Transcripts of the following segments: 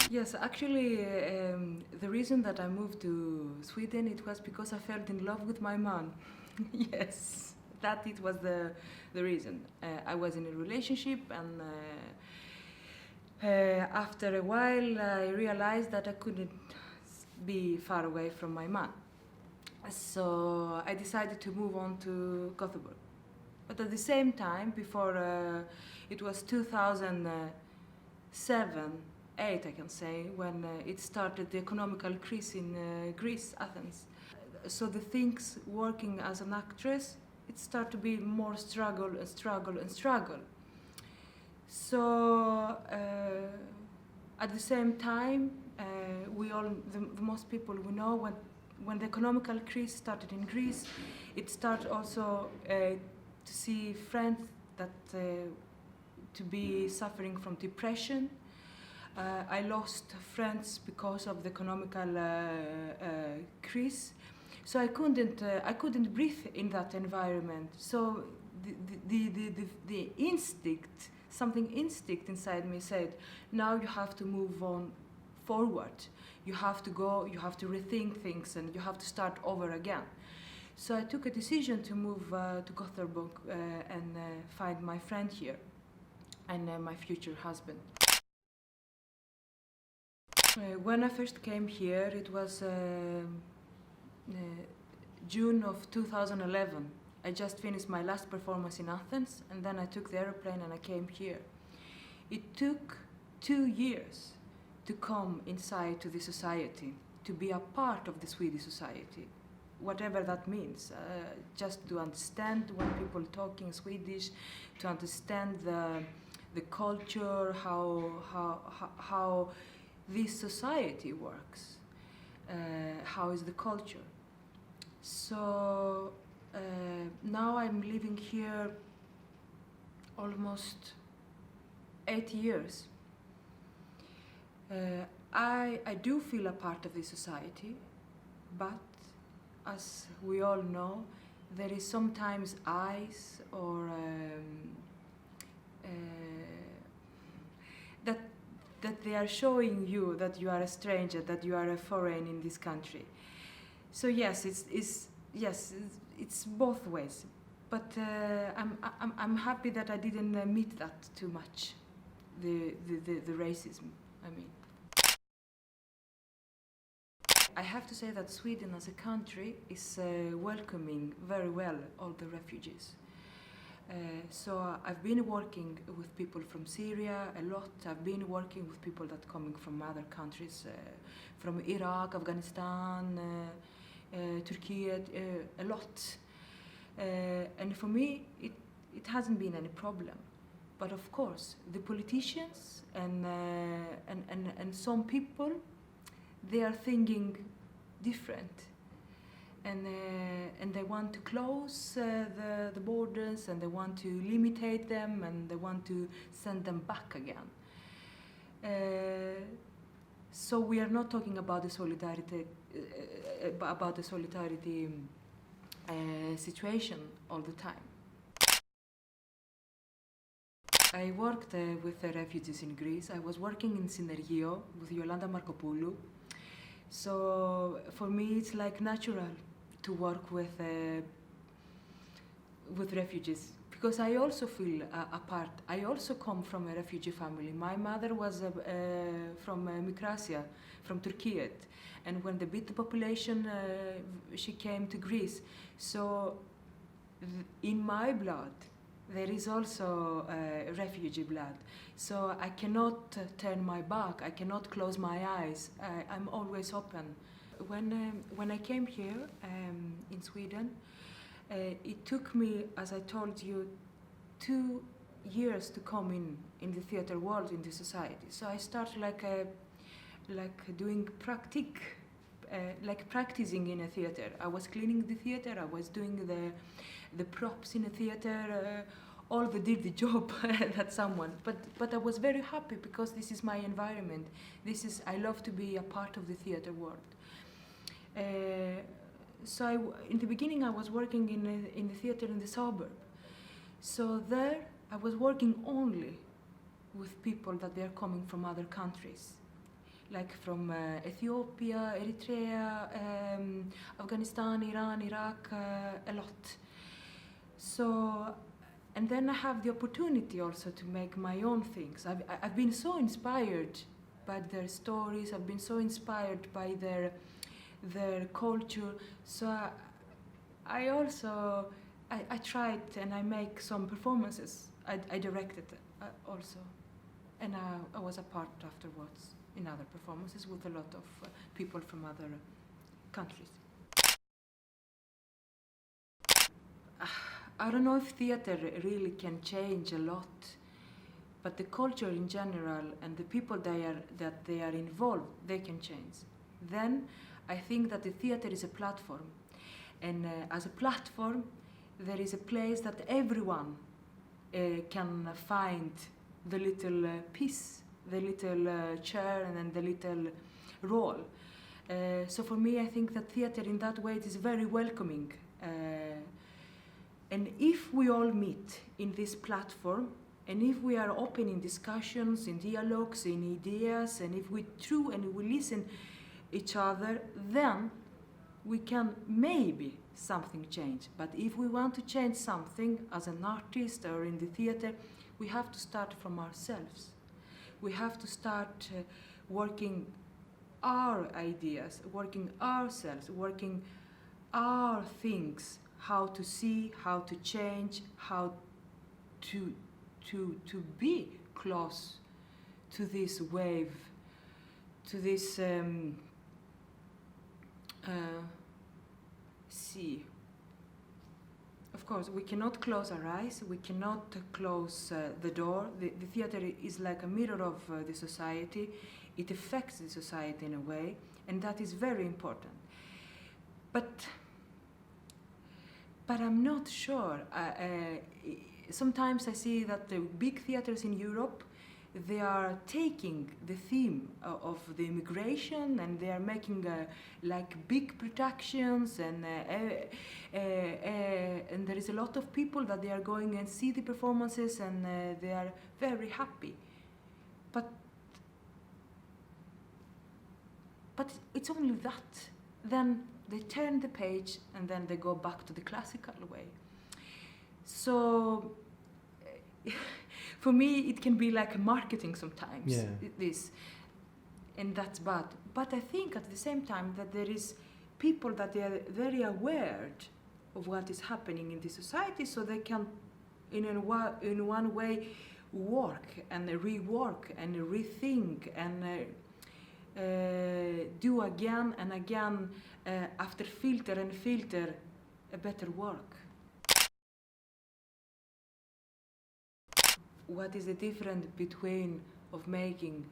Yes, actually, the reason that I moved to Sweden, it was because I fell in love with my mom. Yes, that it was the reason. I was in a relationship, and after a while, I realized that I couldn't be far away from my mom. So I decided to move on to Gothenburg. But at the same time, before it was 2007, 8, I can say, when it started the economical crisis in Greece, Athens. So the things working as an actress, it started to be more struggle and struggle and struggle. So at the same time, we all, the most people we know, when the economical crisis started in Greece, it started also to see friends that to be suffering from depression. I lost friends because of the economical crisis, so I couldn't breathe in that environment. So the instinct, something instinct inside me said, now you have to move on forward. You have to go, you have to rethink things, and you have to start over again. So I took a decision to move to Gothenburg and find my friend here and my future husband. When I first came here, it was June of 2011. I just finished my last performance in Athens, and then I took the airplane and I came here. It took 2 years to come inside to the society, to be a part of the Swedish society, whatever that means. Just to understand when people talking Swedish, to understand the culture, how this society works, how is the culture. So now I'm living here almost 8 years. I do feel a part of the society, but as we all know, there is sometimes eyes or that they are showing you that you are a stranger, that you are a foreign in this country. So yes, it's both ways. But I'm happy that I didn't meet that too much, the racism, I mean. I have to say that Sweden as a country is welcoming very well all the refugees. So I've been working with people from Syria a lot. I've been working with people that coming from other countries, from Iraq, Afghanistan, Turkey, a lot. And for me, it hasn't been any problem. But of course, the politicians and some people, they are thinking different. And they want to close the borders, and they want to limitate them, and they want to send them back again. So we are not talking about the solidarity situation all the time. I worked with the refugees in Greece. I was working in Synergio with Yolanda Markopoulou. So for me, it's like natural to work with refugees, because I also feel a part. I also come from a refugee family. My mother was from Mikrasia, from Turkey, and when they beat the population, she came to Greece. So in my blood, there is also refugee blood. So I cannot turn my back, I cannot close my eyes. I'm always open. When I came here in Sweden, it took me, as I told you, 2 years to come in the theater world, in the society. So I started like doing like practicing in a theater. I was cleaning the theater, I was doing the props in a theater, all the dirty job that someone. But I was very happy because this is my environment. I love to be a part of the theater world. So in the beginning I was working in the theater in the suburb. So there I was working only with people that they are coming from other countries. like from Ethiopia, Eritrea, Afghanistan, Iran, Iraq, a lot. So, and then I have the opportunity also to make my own things. I've been so inspired by their stories. I've been so inspired by their culture. So I also I tried and I make some performances. I directed also, and I was a part afterwards in other performances with a lot of people from other countries. I don't know if theater really can change a lot, but the culture in general and the people that they are involved, they can change. Then I think that the theater is a platform, and as a platform, there is a place that everyone can find the little piece, the little chair, and then the little role. So for me, I think that theater in that way it is very welcoming. And if we all meet in this platform, and if we are open in discussions, in dialogues, in ideas, and if we true and we listen each other, then we can maybe something change. But if we want to change something as an artist or in the theater, we have to start from ourselves. We have to start working our ideas, working ourselves, working our things, how to see, how to change, how to be close to this wave, to this sea. Of course, we cannot close our eyes, we cannot close the door. The theater is like a mirror of the society. It affects the society in a way, and that is very important. But I'm not sure. Sometimes I see that the big theaters in Europe, they are taking the theme of the immigration and they are making like big productions, and there is a lot of people that they are going and see the performances, and they are very happy. But it's only that. Then they turn the page and then they go back to the classical way. So for me, it can be like marketing sometimes, Yeah. this, and that's bad. But I think at the same time that there is people that they are very aware of what is happening in the society, so they can, in one way, work and rework and rethink and do again and again, after filter and filter, a better work. What is the difference between of making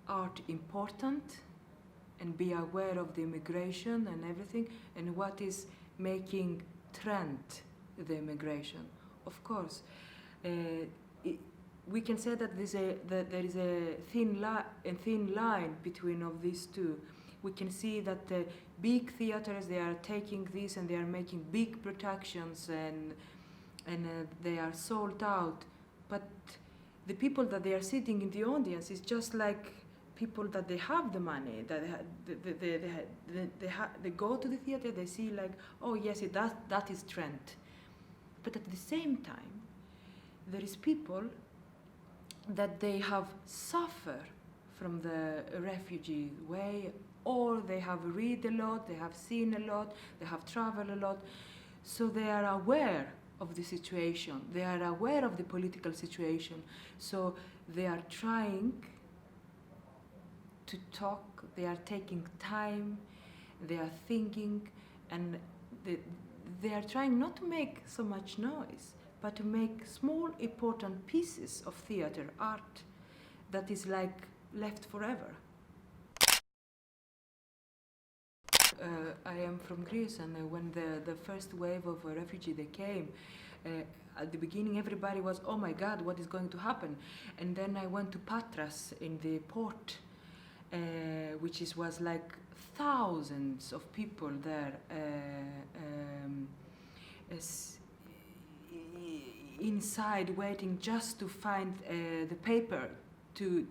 art important and be aware of the immigration and everything, and what is making trend the immigration? Of course, we can say that there is a thin line between of these two. We can see that big theaters, they are taking this and they are making big productions, and they are sold out. But the people that they are sitting in the audience is just like people that they have the money, that they go to the theater, they see like, oh yes, that is trend. But at the same time, there is people that they have suffered from the refugee way, or they have read a lot, they have seen a lot, they have traveled a lot, so they are aware of the situation, they are aware of the political situation, so they are trying to talk, they are taking time, they are thinking, and they are trying not to make so much noise, but to make small important pieces of theater art that is like left forever. I am from Greece, and when the first wave of refugee they came, at the beginning everybody was, oh my God, what is going to happen? And then I went to Patras in the port, which was like thousands of people there, inside waiting just to find the paper to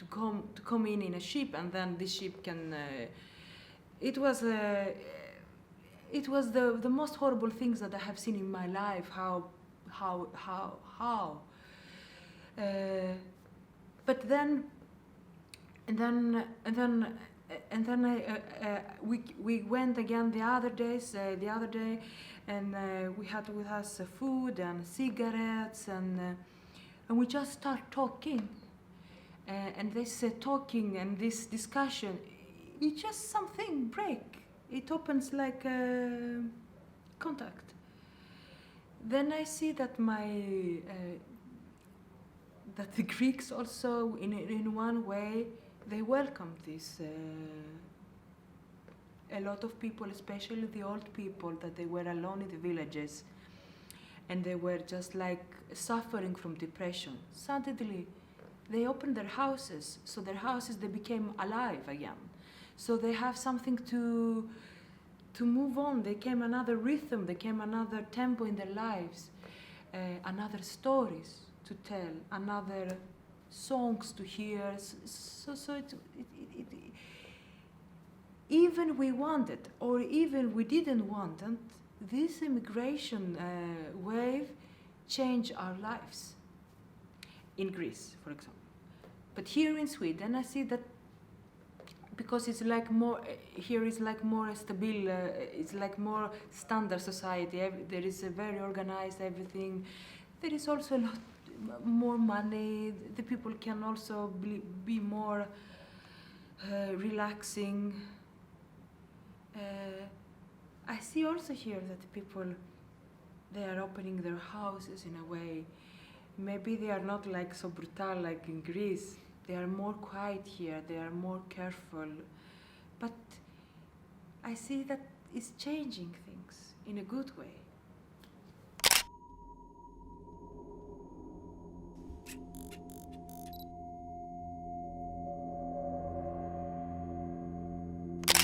come in a ship, and then the ship can. It was the most horrible things that I have seen in my life. How. But then, we went again the other day, and we had with us food and cigarettes, and we just start talking, and this talking and this discussion, it just something break. It opens like contact. Then I see that that the Greeks also, in one way, they welcomed this. A lot of people, especially the old people, that they were alone in the villages, and they were just like suffering from depression. Suddenly, they opened their houses, so their houses, they became alive again. So they have something to move on. There came another rhythm, there came another tempo in their lives, another stories to tell, another songs to hear. So even we wanted, or even we didn't want it, this immigration wave changed our lives. In Greece, for example. But here in Sweden, I see that because it's like more, here is like more stable, it's like more standard society. There is a very organized everything. There is also a lot more money. The people can also be more relaxing. I see also here that people, they are opening their houses in a way. Maybe they are not like so brutal like in Greece. They are more quiet here, they are more careful. But I see that it's changing things in a good way.